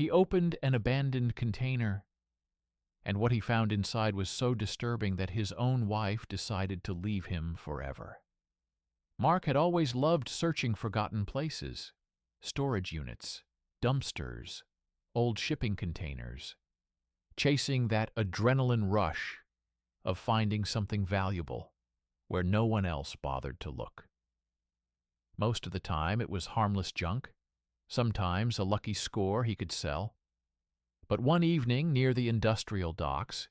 He opened an abandoned container, and what he found inside was so disturbing that his own wife decided to leave him forever. Mark had always loved searching forgotten places, storage units, dumpsters, old shipping containers, chasing that adrenaline rush of finding something valuable where no one else bothered to look. Most of the time it was harmless junk, sometimes a lucky score he could sell. But one evening near the industrial docks,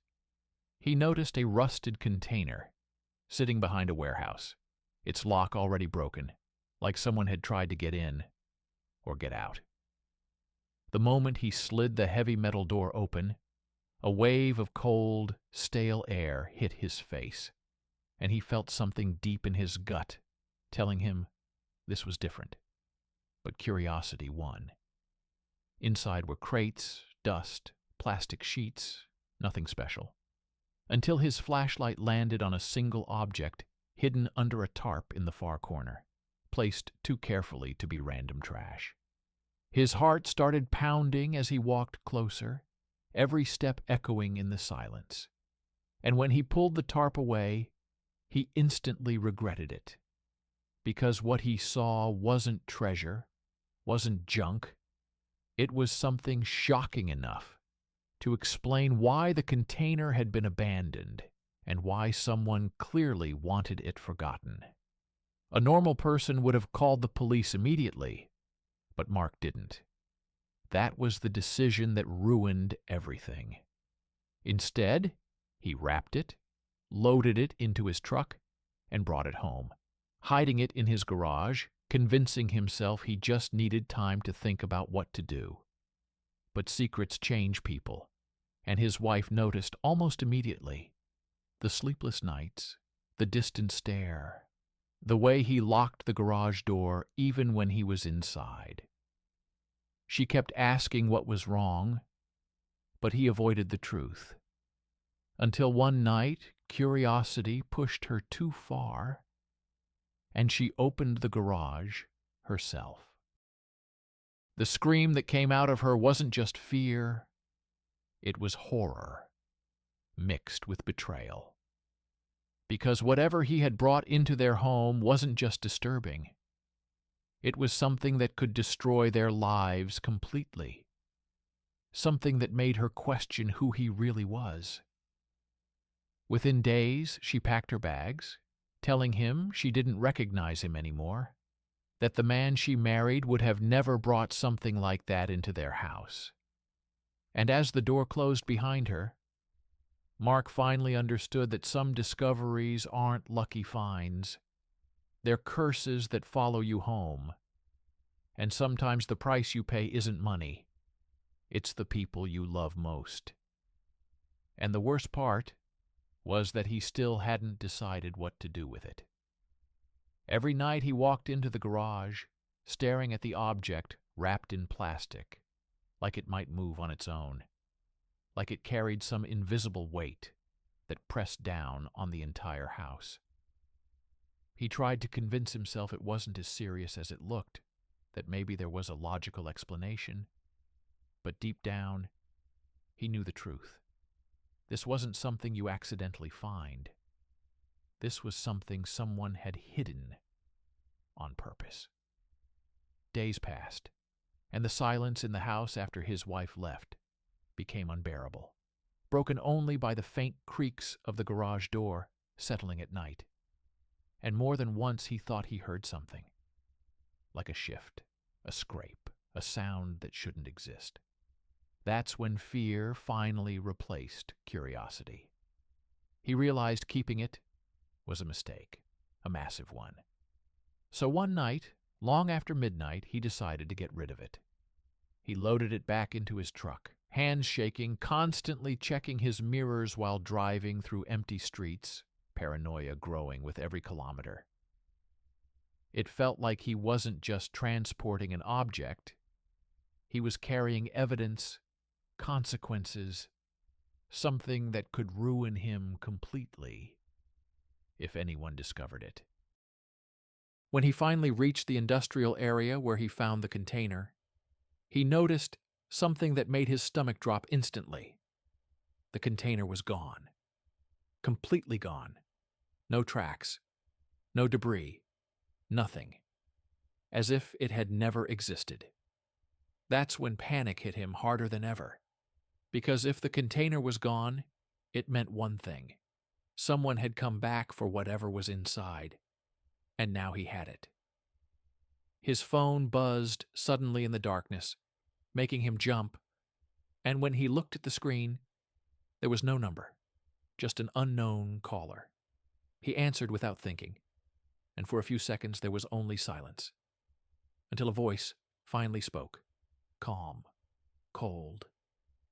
he noticed a rusted container sitting behind a warehouse, its lock already broken, like someone had tried to get in or get out. The moment he slid the heavy metal door open, a wave of cold, stale air hit his face, and he felt something deep in his gut telling him this was different. But curiosity won. Inside were crates, dust, plastic sheets, nothing special. Until his flashlight landed on a single object hidden under a tarp in the far corner, placed too carefully to be random trash. His heart started pounding as he walked closer, every step echoing in the silence. And when he pulled the tarp away, he instantly regretted it. Because what he saw wasn't treasure, wasn't junk. It was something shocking enough to explain why the container had been abandoned and why someone clearly wanted it forgotten. A normal person would have called the police immediately, but Mark didn't. That was the decision that ruined everything. Instead, he wrapped it, loaded it into his truck, and brought it home, hiding it in his garage, convincing himself he just needed time to think about what to do. But secrets change people, and his wife noticed almost immediately. The sleepless nights, the distant stare, the way he locked the garage door even when he was inside. She kept asking what was wrong, but he avoided the truth. Until one night, curiosity pushed her too far, and she opened the garage herself. The scream that came out of her wasn't just fear, it was horror, mixed with betrayal. Because whatever he had brought into their home wasn't just disturbing. It was something that could destroy their lives completely. Something that made her question who he really was. Within days, she packed her bags, telling him she didn't recognize him anymore, that the man she married would have never brought something like that into their house. And as the door closed behind her, Mark finally understood that some discoveries aren't lucky finds. They're curses that follow you home. And sometimes the price you pay isn't money. It's the people you love most. And the worst part was that he still hadn't decided what to do with it. Every night he walked into the garage, staring at the object wrapped in plastic, like it might move on its own, like it carried some invisible weight that pressed down on the entire house. He tried to convince himself it wasn't as serious as it looked, that maybe there was a logical explanation, but deep down, he knew the truth. This wasn't something you accidentally find. This was something someone had hidden on purpose. Days passed, and the silence in the house after his wife left became unbearable, broken only by the faint creaks of the garage door settling at night. And more than once he thought he heard something, like a shift, a scrape, a sound that shouldn't exist. That's when fear finally replaced curiosity. He realized keeping it was a mistake, a massive one. So one night, long after midnight, he decided to get rid of it. He loaded it back into his truck, hands shaking, constantly checking his mirrors while driving through empty streets, paranoia growing with every kilometer. It felt like he wasn't just transporting an object, he was carrying evidence, consequences, something that could ruin him completely if anyone discovered it. When he finally reached the industrial area where he found the container, he noticed something that made his stomach drop instantly. The container was gone. Completely gone. No tracks. No debris. Nothing. As if it had never existed. That's when panic hit him harder than ever. Because if the container was gone, it meant one thing. Someone had come back for whatever was inside, and now he had it. His phone buzzed suddenly in the darkness, making him jump, and when he looked at the screen, there was no number, just an unknown caller. He answered without thinking, and for a few seconds there was only silence, until a voice finally spoke, calm, cold,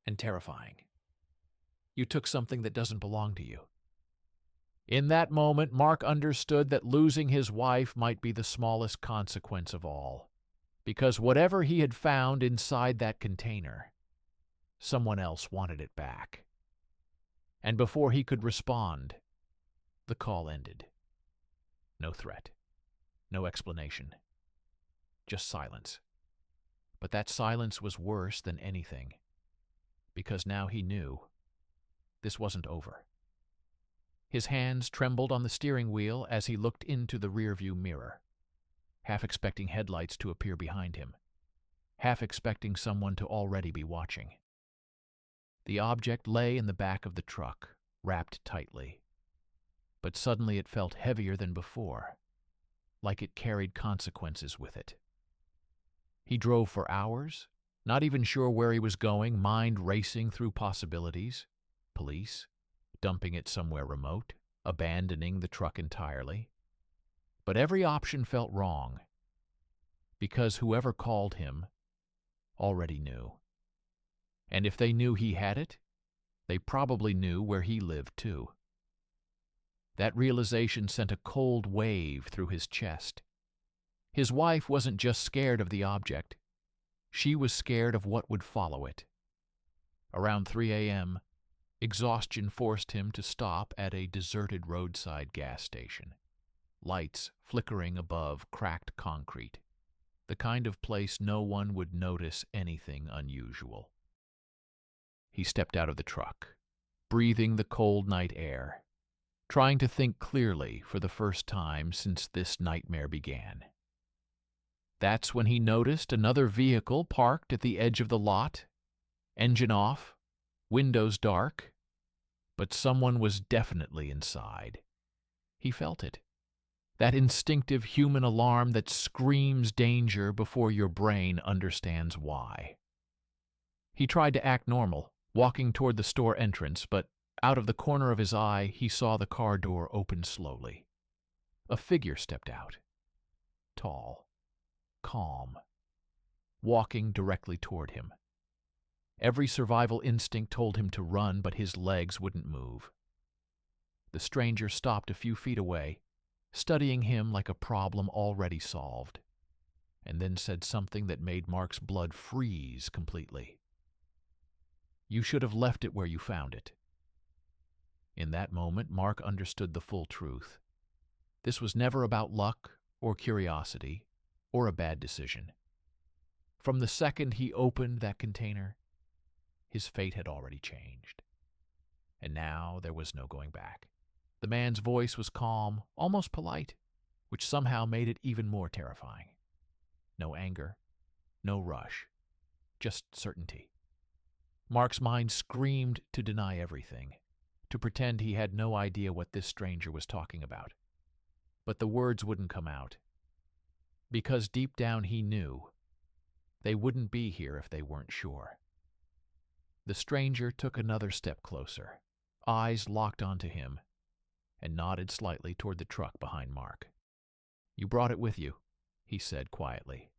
and terrifying. You took something that doesn't belong to you. In that moment, Mark understood that losing his wife might be the smallest consequence of all, because whatever he had found inside that container, someone else wanted it back. And before he could respond, the call ended. No threat, no explanation, just silence. But that silence was worse than anything, because now he knew this wasn't over. His hands trembled on the steering wheel as he looked into the rearview mirror, half expecting headlights to appear behind him, half expecting someone to already be watching. The object lay in the back of the truck, wrapped tightly, but suddenly it felt heavier than before, like it carried consequences with it. He drove for hours, not even sure where he was going, mind racing through possibilities. Police, dumping it somewhere remote, abandoning the truck entirely. But every option felt wrong, because whoever called him already knew. And if they knew he had it, they probably knew where he lived too. That realization sent a cold wave through his chest. His wife wasn't just scared of the object. She was scared of what would follow it. Around 3 a.m., exhaustion forced him to stop at a deserted roadside gas station. Lights flickering above cracked concrete, the kind of place no one would notice anything unusual. He stepped out of the truck, breathing the cold night air, trying to think clearly for the first time since this nightmare began. That's when he noticed another vehicle parked at the edge of the lot, engine off, windows dark, but someone was definitely inside. He felt it. That instinctive human alarm that screams danger before your brain understands why. He tried to act normal, walking toward the store entrance, but out of the corner of his eye he saw the car door open slowly. A figure stepped out. Tall, calm, walking directly toward him. Every survival instinct told him to run, but his legs wouldn't move. The stranger stopped a few feet away, studying him like a problem already solved, and then said something that made Mark's blood freeze completely. "You should have left it where you found it." In that moment, Mark understood the full truth. This was never about luck or curiosity or a bad decision. From the second he opened that container, his fate had already changed. And now there was no going back. The man's voice was calm, almost polite, which somehow made it even more terrifying. No anger, no rush, just certainty. Mark's mind screamed to deny everything, to pretend he had no idea what this stranger was talking about. But the words wouldn't come out, because deep down he knew they wouldn't be here if they weren't sure. The stranger took another step closer, eyes locked onto him, and nodded slightly toward the truck behind Mark. "You brought it with you," he said quietly.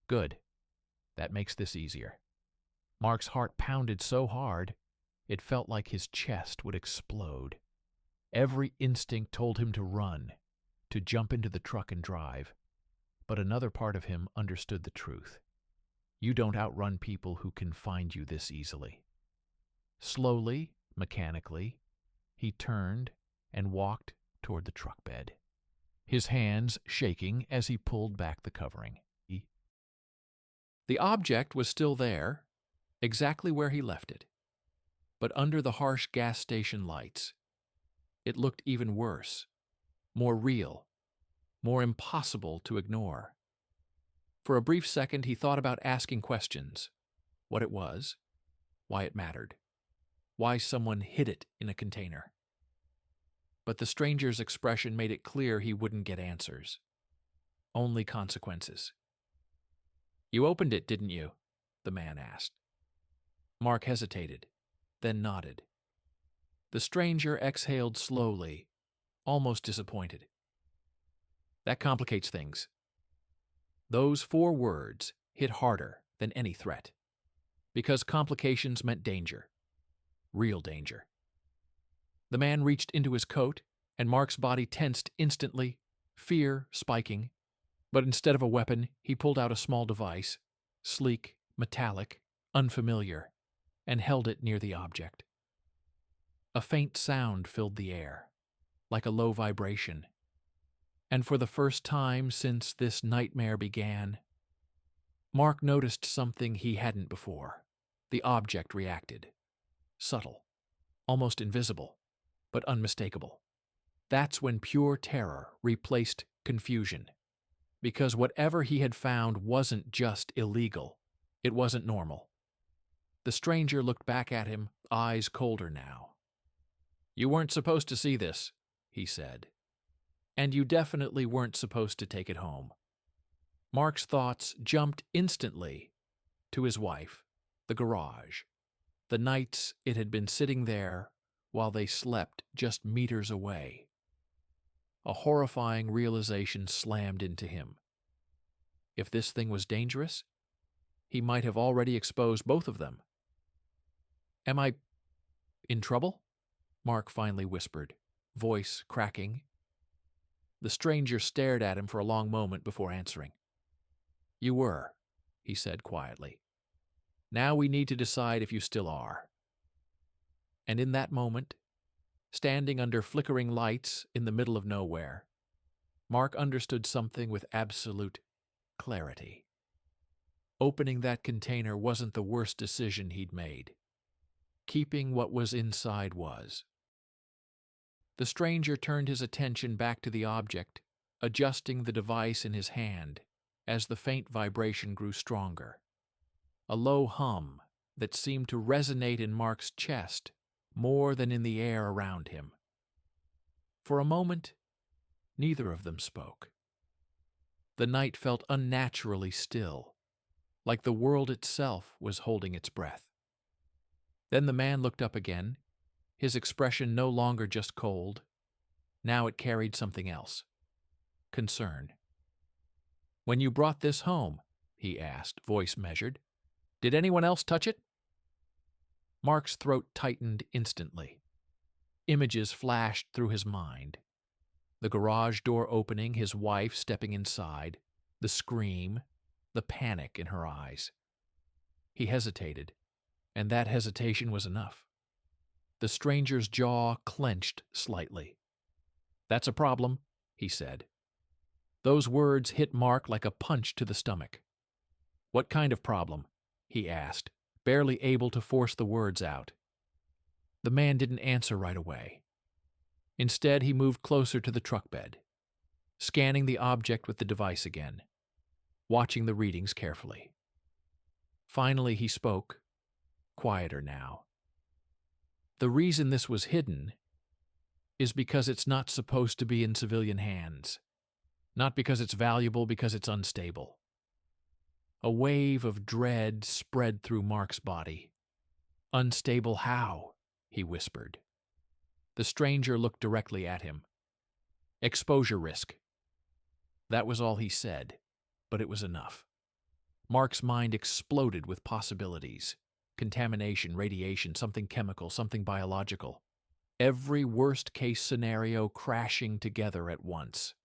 "Good. That makes this easier." Mark's heart pounded so hard, it felt like his chest would explode. Every instinct told him to run, to jump into the truck and drive. But another part of him understood the truth. You don't outrun people who can find you this easily. Slowly, mechanically, he turned and walked toward the truck bed, his hands shaking as he pulled back the covering. The object was still there, exactly where he left it. But under the harsh gas station lights, it looked even worse, more real, more impossible to ignore. For a brief second, he thought about asking questions: what it was, why it mattered, why someone hid it in a container. But the stranger's expression made it clear he wouldn't get answers, only consequences. "You opened it, didn't you?" the man asked. Mark hesitated, then nodded. The stranger exhaled slowly, almost disappointed. "That complicates things." Those 4 words hit harder than any threat, because complications meant danger, real danger. The man reached into his coat, and Mark's body tensed instantly, fear spiking. But instead of a weapon, he pulled out a small device, sleek, metallic, unfamiliar, and held it near the object. A faint sound filled the air, like a low vibration. And for the first time since this nightmare began, Mark noticed something he hadn't before. The object reacted. Subtle, almost invisible, but unmistakable. That's when pure terror replaced confusion. Because whatever he had found wasn't just illegal, it wasn't normal. The stranger looked back at him, eyes colder now. "You weren't supposed to see this," he said. "And you definitely weren't supposed to take it home." Mark's thoughts jumped instantly to his wife, the garage, the nights it had been sitting there while they slept just meters away. A horrifying realization slammed into him. If this thing was dangerous, he might have already exposed both of them. "Am I in trouble?" Mark finally whispered, voice cracking. The stranger stared at him for a long moment before answering. "You were," he said quietly. "Now we need to decide if you still are." And in that moment, standing under flickering lights in the middle of nowhere, Mark understood something with absolute clarity. Opening that container wasn't the worst decision he'd made. Keeping what was inside was. The stranger turned his attention back to the object, adjusting the device in his hand as the faint vibration grew stronger. A low hum that seemed to resonate in Mark's chest more than in the air around him. For a moment, neither of them spoke. The night felt unnaturally still, like the world itself was holding its breath. Then the man looked up again, his expression no longer just cold. Now it carried something else. Concern. "When you brought this home," he asked, voice measured, "did anyone else touch it?" Mark's throat tightened instantly. Images flashed through his mind. The garage door opening, his wife stepping inside, the scream, the panic in her eyes. He hesitated, and that hesitation was enough. The stranger's jaw clenched slightly. "That's a problem," he said. Those words hit Mark like a punch to the stomach. "What kind of problem?" he asked, barely able to force the words out. The man didn't answer right away. Instead, he moved closer to the truck bed, scanning the object with the device again, watching the readings carefully. Finally, he spoke, quieter now. "The reason this was hidden is because it's not supposed to be in civilian hands. Not because it's valuable, because it's unstable." A wave of dread spread through Mark's body. "Unstable how?" he whispered. The stranger looked directly at him. "Exposure risk." That was all he said, but it was enough. Mark's mind exploded with possibilities. Contamination, radiation, something chemical, something biological. Every worst-case scenario crashing together at once.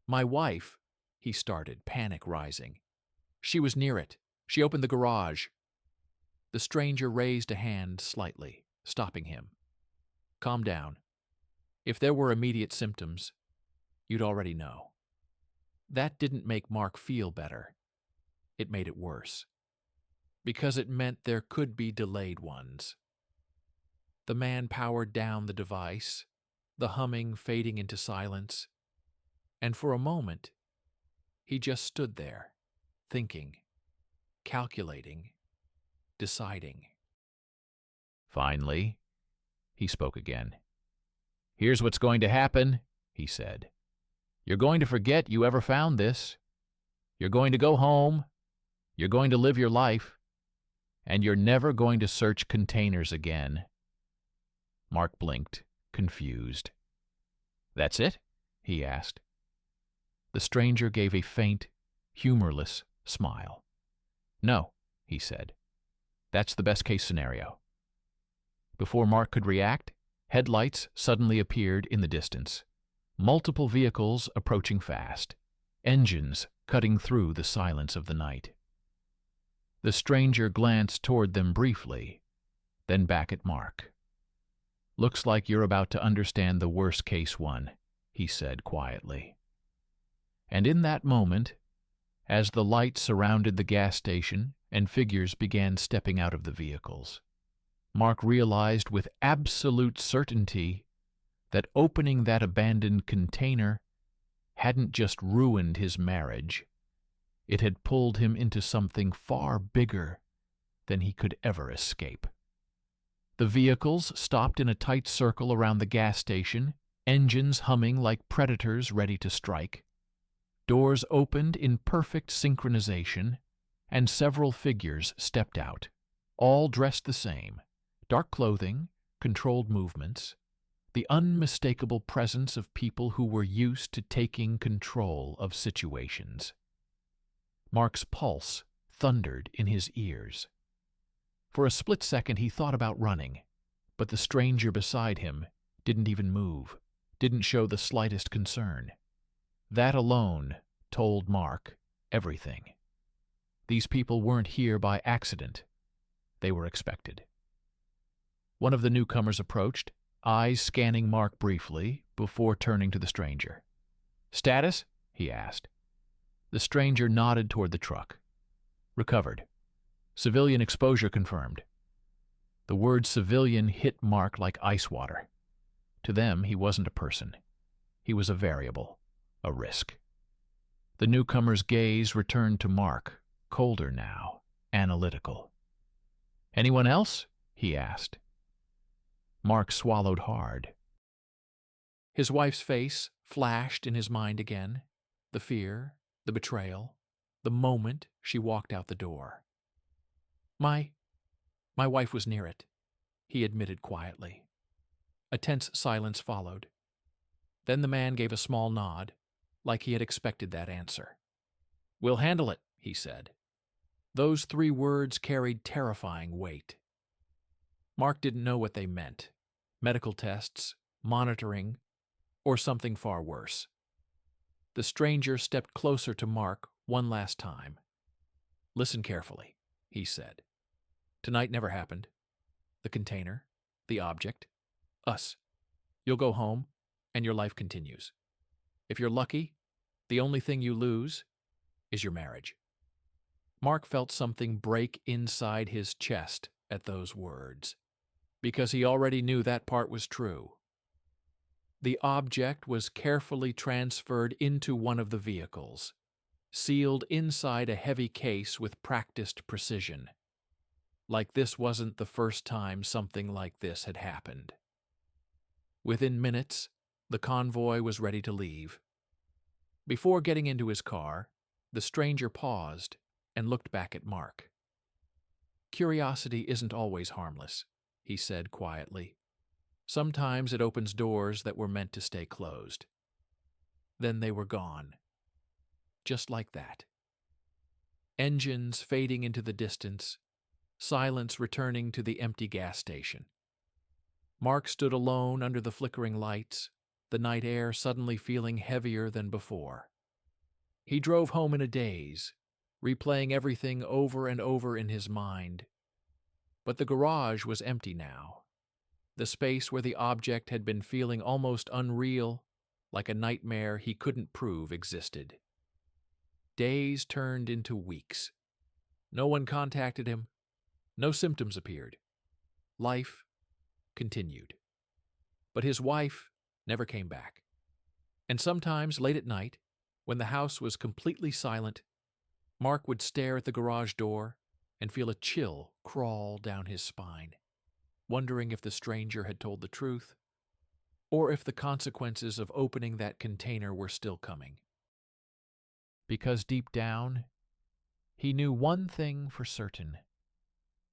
"My wife," he started, panic rising. "She was near it. She opened the garage." The stranger raised a hand slightly, stopping him. "Calm down. If there were immediate symptoms, you'd already know." That didn't make Mark feel better. It made it worse. because it meant there could be delayed ones. The man powered down the device, the humming fading into silence, and for a moment, he just stood there, thinking, calculating, deciding. Finally, he spoke again. "Here's what's going to happen," he said. "You're going to forget you ever found this. You're going to go home. You're going to live your life. And you're never going to search containers again." Mark blinked, confused. "That's it?" he asked. The stranger gave a faint, humorless smile. "No," he said. "That's the best-case scenario." Before Mark could react, headlights suddenly appeared in the distance. Multiple vehicles approaching fast, engines cutting through the silence of the night. The stranger glanced toward them briefly, then back at Mark. "Looks like you're about to understand the worst-case one," he said quietly. And in that moment, as the lights surrounded the gas station and figures began stepping out of the vehicles, Mark realized with absolute certainty that opening that abandoned container hadn't just ruined his marriage. It had pulled him into something far bigger than he could ever escape. The vehicles stopped in a tight circle around the gas station, engines humming like predators ready to strike. Doors opened in perfect synchronization, and several figures stepped out, all dressed the same: dark clothing, controlled movements, the unmistakable presence of people who were used to taking control of situations. Mark's pulse thundered in his ears. For a split second he thought about running, but the stranger beside him didn't even move, didn't show the slightest concern. That alone told Mark everything. These people weren't here by accident. They were expected. One of the newcomers approached, eyes scanning Mark briefly before turning to the stranger. "Status?" he asked. The stranger nodded toward the truck. "Recovered. Civilian exposure confirmed." The word civilian hit Mark like ice water. To them, he wasn't a person. He was a variable, a risk. The newcomer's gaze returned to Mark, colder now, analytical. "Anyone else?" he asked. Mark swallowed hard. His wife's face flashed in his mind again, the fear, the betrayal, the moment she walked out the door. My wife was near it," he admitted quietly. A tense silence followed. Then the man gave a small nod, like he had expected that answer. "We'll handle it," he said. Those 3 words carried terrifying weight. Mark didn't know what they meant: medical tests, monitoring, or something far worse. The stranger stepped closer to Mark one last time. "Listen carefully," he said. "Tonight never happened. The container, the object, us. You'll go home, and your life continues. If you're lucky, the only thing you lose is your marriage." Mark felt something break inside his chest at those words, because he already knew that part was true. The object was carefully transferred into one of the vehicles, sealed inside a heavy case with practiced precision. Like this wasn't the first time something like this had happened. Within minutes, the convoy was ready to leave. Before getting into his car, the stranger paused and looked back at Mark. "Curiosity isn't always harmless," he said quietly. "Sometimes it opens doors that were meant to stay closed." Then they were gone. Just like that. Engines fading into the distance, silence returning to the empty gas station. Mark stood alone under the flickering lights, the night air suddenly feeling heavier than before. He drove home in a daze, replaying everything over and over in his mind. But the garage was empty now. The space where the object had been feeling almost unreal, like a nightmare he couldn't prove existed. Days turned into weeks. No one contacted him, No symptoms appeared. Life continued. But his wife never came back. And sometimes, late at night, when the house was completely silent, Mark would stare at the garage door and feel a chill crawl down his spine, wondering if the stranger had told the truth, or if the consequences of opening that container were still coming. Because deep down, he knew one thing for certain.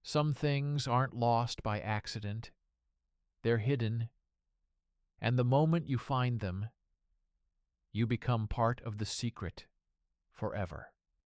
Some things aren't lost by accident. They're hidden, and the moment you find them, you become part of the secret forever.